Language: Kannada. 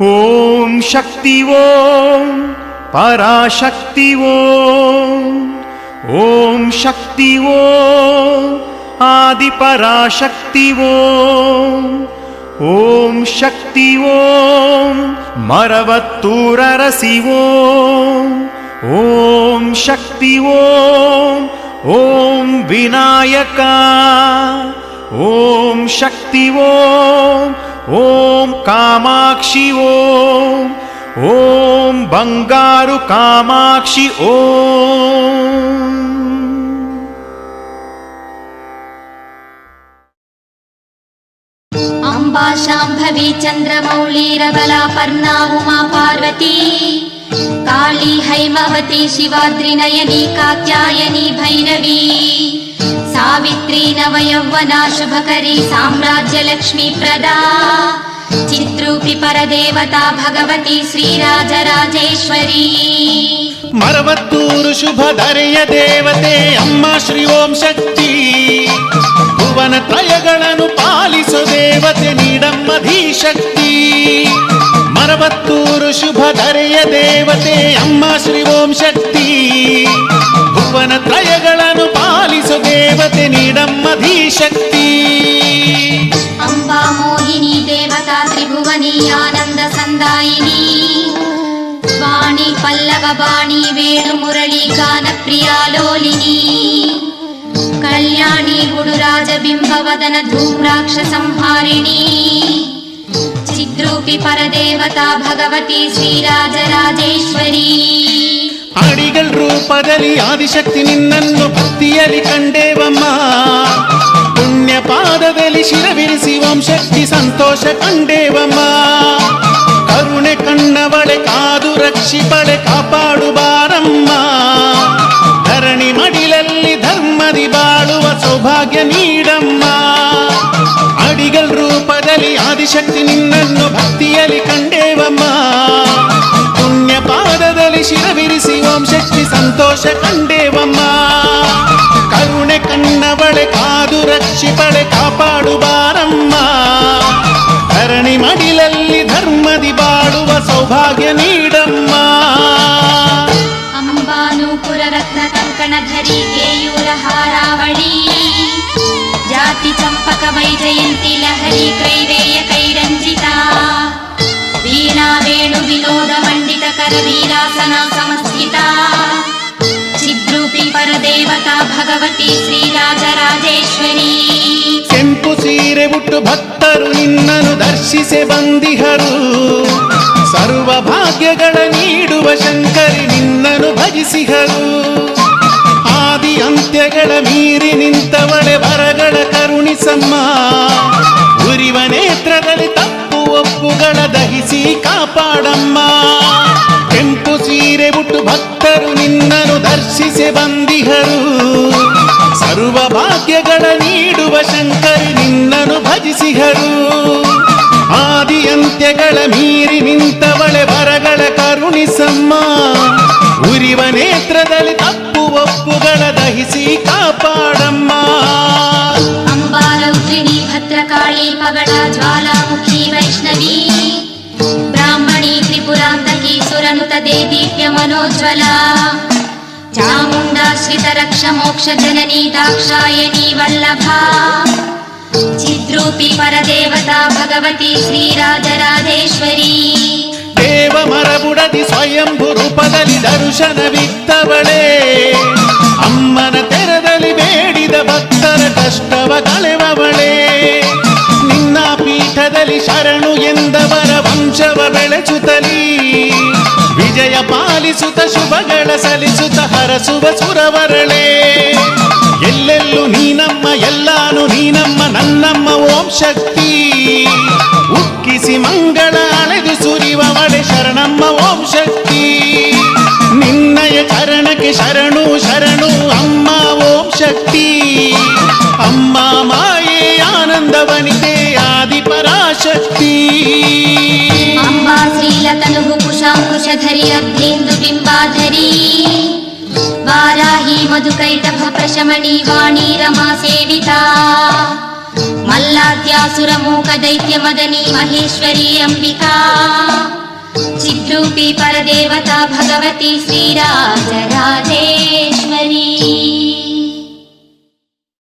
ಓಂ ಶಕ್ತಿ ಓಂ ಪರಾಶಕ್ತಿ ಓಂ. ಓಂ ಶಕ್ತಿ ಓಂ ಆದಿಪರಾಶಕ್ತಿ ಓಂ. ಓಂ ಶಕ್ತಿ ಓಂ ಮರವತ್ತೂರರಸಿ ಓಂ. ಓಂ ಶಕ್ತಿ ಓಂ ಓಂ ವಿನಾಯಕ. ಓಂ ಶಕ್ತಿ ಓಂ ಓಂ ಕಾಮಾಕ್ಷಿ ಓಂ. ಓಂ ಬಂಗಾರು ಕಾಮಾಕ್ಷಿ ಓಂ. ಅಂಬಾ ಶಾಂಭವಿ ಚಂದ್ರಮೌಳೀರಬಲಾ ಪರ್ಣಾ ಉಮಾ ಪಾರ್ವತಿ ಕಾಳಿ ಹೈಮವತಿ ಶಿವಾದ್ರಿನಯನಿ ಕಾತ್ಯಾಯನಿ ಭೈರವಿ ಸಾವಿತ್ರಿ ನವಯೌವನ ಶುಭಕರಿ ಸಾಮ್ರಾಜ್ಯ ಲಕ್ಷ್ಮೀ ಪ್ರದಾ ಚಿದ್ರೂಪಿ ಪರದೇವತಾ ಭಗವತಿ ಶ್ರೀರಾಜರಾಜೇಶ್ವರಿ. ಮರವತ್ತೂರು ಶುಭಧರೆಯ ದೇವತೆ ಅಮ್ಮ ಶ್ರೀ ಓಂ ಶಕ್ತಿ. ಭುವನ ತ್ರಯಗಳನ್ನು ಪಾಲಿಸೋ ದೇವತೆ ನೀಡಮ್ಮ ಧೀಶಕ್ತಿ. ಮರವತ್ತೂರು ಶುಭಧರೆಯ ದೇವತೆ ಅಮ್ಮ ಶ್ರೀ ಓಂ ಶಕ್ತಿ. ಭುವನ ತ್ರಯಗಳನ್ನು ಪಾಲಿಸೋ ದೇವತೆ ನೀಡಮ್ಮ ಧೀಶಕ್ತಿ. ಅಂಬಾ ಮೋಹಿನಿ ದೇವತಾ ತ್ರಿಭುವನಿ ಆನಂದ ಸಂದಾಯಿನಿ ವಾಣಿ ಪಲ್ಲವ ಬಾಣಿ ವೇಣು ಮುರಳಿ ಗಾನ ಪ್ರಿಯಾಲೋಲಿನಿ ಕಲ್ಯಾಣಿ ಗುಡುರಾಜ ಬಿಂಬವದನ ಧೂಮ್ರಾಕ್ಷ ಸಂಹಾರಿಣಿ ಚಿದ್ರೂಪಿ ಪರದೇವತಾ ಭಗವತಿ ಶ್ರೀರಾಜರಾಜೇಶ್ವರಿ. ಅಡಿಗಳ ರೂಪದಲ್ಲಿ ಆದಿಶಕ್ತಿ ನಿನ್ನನ್ನು ಭಕ್ತಿಯಲ್ಲಿ ಕಂಡೇವಮ್ಮ. ಪುಣ್ಯ ಪಾದದಲ್ಲಿ ಶಿರವಿರಿಸಿ ಓಂ ಶಕ್ತಿ ಸಂತೋಷ ಕಂಡೇವಮ್ಮ. ಕರುಣೆ ಕಣ್ಣವಳೆ ಕಾದು ರಕ್ಷಿಪಳೆ ಕಾಪಾಡು ಬಾರಮ್ಮ. ಧರಣಿ ಮಡಿಲಲ್ಲಿ ಧರ್ಮದಿ ಬಾಳುವ ಸೌಭಾಗ್ಯ ನೀಡಮ್ಮ. ಅಡಿಗಳ ರೂಪದಲ್ಲಿ ಆದಿಶಕ್ತಿ ನಿನ್ನನ್ನು ಭಕ್ತಿಯಲ್ಲಿ ಕಂಡೇವಮ್ಮ. ಪುಣ್ಯ ಪಾದದಲ್ಲಿ ಶಿರವಿರಿಸಿ ಓಂ ಶಕ್ತಿ ಸಂತೋಷ ಕಂಡೇವಮ್ಮ. ಕರುಣೆ ಕಣ್ಣವಳೆ ಕಾದು ರಕ್ಷಿಪಳೆ ಕಾಪಾಡು ಬಾರಮ್ಮ. ಧರಣಿ ಮಡಿಲಲ್ಲಿ ಧರ್ಮದಿ ಬಾಳುವ ಸೌಭಾಗ್ಯ ನೀಡಮ್ಮ. ಅಂಬಾನೂಪುರ ರತ್ನ ಕಂಕಣಧರಿ ಕೇಯೂರ ಹಾರಾವಳಿ ಜಾತಿ ಚಂಪಕ ವೈಜಯಂತಿ ಲಹರಿ ಕೈವೇಯ ಕೈರಂಜಿತ ವೀಣಾ ವೇಣು ವಿನೋದ ಮಂಡಿತ ಕರ ವೀರಾಸನ ಸಮಸ್ಥಿತ ಚಿದ್ರೂಪಿ ಪರದೇವತಾ ಭಗವತಿ ಶ್ರೀರಾಜರಾಜೇಶ್ವರಿ. ಕೆಂಪು ಸೀರೆ ಉಟ್ಟು ಭಕ್ತರು ನಿನ್ನನ್ನು ದರ್ಶಿಸೆ ಬಂದಿಹರು. ಸರ್ವ ಭಾಗ್ಯಗಳ ನೀಡುವ ಶಂಕರಿ ನಿನ್ನನ್ನು ಭಜಿಸಿಹರು. ಆದಿ ಅಂತ್ಯಗಳ ಮೀರಿ ನಿಂತವಳೆ ವರಗಳ ಕರುಣಿಸಮ್ಮ. ಉರಿವ ನೇತ್ರದಲ್ಲಿ ತಪ್ಪು ಒಪ್ಪುಗಳ ದಹಿಸಿ ಕಾಪಾಡಮ್ಮ. ಕೆಂಪು ಸೀರೆ ಉಟ್ಟು ಭಕ್ತರು ನಿನ್ನನ್ನು ದರ್ಶಿಸೆ ಬಂದಿಹರು. ಸರ್ವ ಭಾಗ್ಯಗಳ ನೀಡುವ ಶಂಕರಿ ನಿನ್ನನ್ನು ಭಜಿಸಿಹರು. ಆದಿ ಅಂತ್ಯಗಳ ಮೀರಿ ನಿಂತವಳೆ ವರಗಳ ಕರುಣಿಸಮ್ಮ. ಉರಿವ ನೇತ್ರದಲ್ಲಿ ತಪ್ಪು ಒಪ್ಪುಗಳ ದಹಿಸಿ ಕಾಪಾಡಮ್ಮ. ಅಂಬಾರೌದ್ರಿಣಿ ಭದ್ರಕಾಳಿ ಪಗಡ ಜ್ವಾಲಾಮುಖಿ ವೈಷ್ಣವಿ ಬ್ರಾಹ್ಮಣಿ ತ್ರಿಪುರಾಂತಕಿ ಸುರನುತ ದೇದೀಪ್ಯ ಮನೋಜ್ವಲ ಚಾಮುಂಡಾಶ್ರಿತ ರಕ್ಷ ಮೋಕ್ಷ ಜನನಿ ದಾಕ್ಷಾಯಣಿ ವಲ್ಲಭ ಚಿದ್ರೂಪಿ ಪರದೇವತಾ ಭಗವತಿ ಶ್ರೀರಾಜರಾಜೇಶ್ವರಿ. ದೇವ ಮರಬುಡದಿ ಸ್ವಯಂಭು ರೂಪದಲ್ಲಿ ದರ್ಶನವಿತ್ತವಳೆ. ಅಮ್ಮನ ತೆರದಲ್ಲಿ ಬೇಡಿದ ಭಕ್ತರ ಕಷ್ಟವ ಕಳೆವವಳೆ. ನಿನ್ನ ಪೀಠದಲ್ಲಿ ಶರಣು ಎಂದವರ ವಂಶವ ಬೆಳೆಸುತ್ತಲೀ ವಿಜಯ ಪಾಲಿಸುತ್ತ ಶುಭಗಳ ಸಲಿಸುತ್ತ ಹರಸುವ ಸುರವರಳೆ. ಎಲ್ಲೆಲ್ಲೂ ನೀನಮ್ಮ ಎಲ್ಲಾನು ನೀನಮ್ಮ ನನ್ನಮ್ಮ ಓಂ ಶಕ್ತಿ. ಉಕ್ಕಿಸಿ ಮಂಗಳ ಅಳೆದು ಸುರಿವವಳೆ ಶರಣಮ್ಮ ಓಂ ಶಕ್ತಿ. ನಿನ್ನಯ ಚರಣಕ್ಕೆ ಶರಣು ಶರಣು ಅಮ್ಮ ಓಂ ಶಕ್ತಿ. ಅಮ್ಮ ಮಾಯೆ ಆನಂದ ವನಿತೆ ಆದಿಪರಾಶಕ್ತಿ. ಅಂಬಾ ಶ್ರೀಲತನು ಕುಶಾಂಕುಶಧರಿ ಅಬ್ಧೇಂದು ಬಿಂಬಾಧರಿ ವಾರಾಹಿ ಮಧುಕೈಟಭ ಪ್ರಶಮಣಿ ವಾಣಿ ರಮಾ ಸೇವಿತಾ ಮಲ್ಲಾದ್ಯಾಸುರ ಮೂಕ ದೈತ್ಯ ಮದನಿ ಮಹೇಶ್ವರಿ ಅಂಬಿಕಾ ಪರದೇವತಾ ಭಗವತಿ ಶ್ರೀರಾಜರಾಜೇಶ್ವರಿ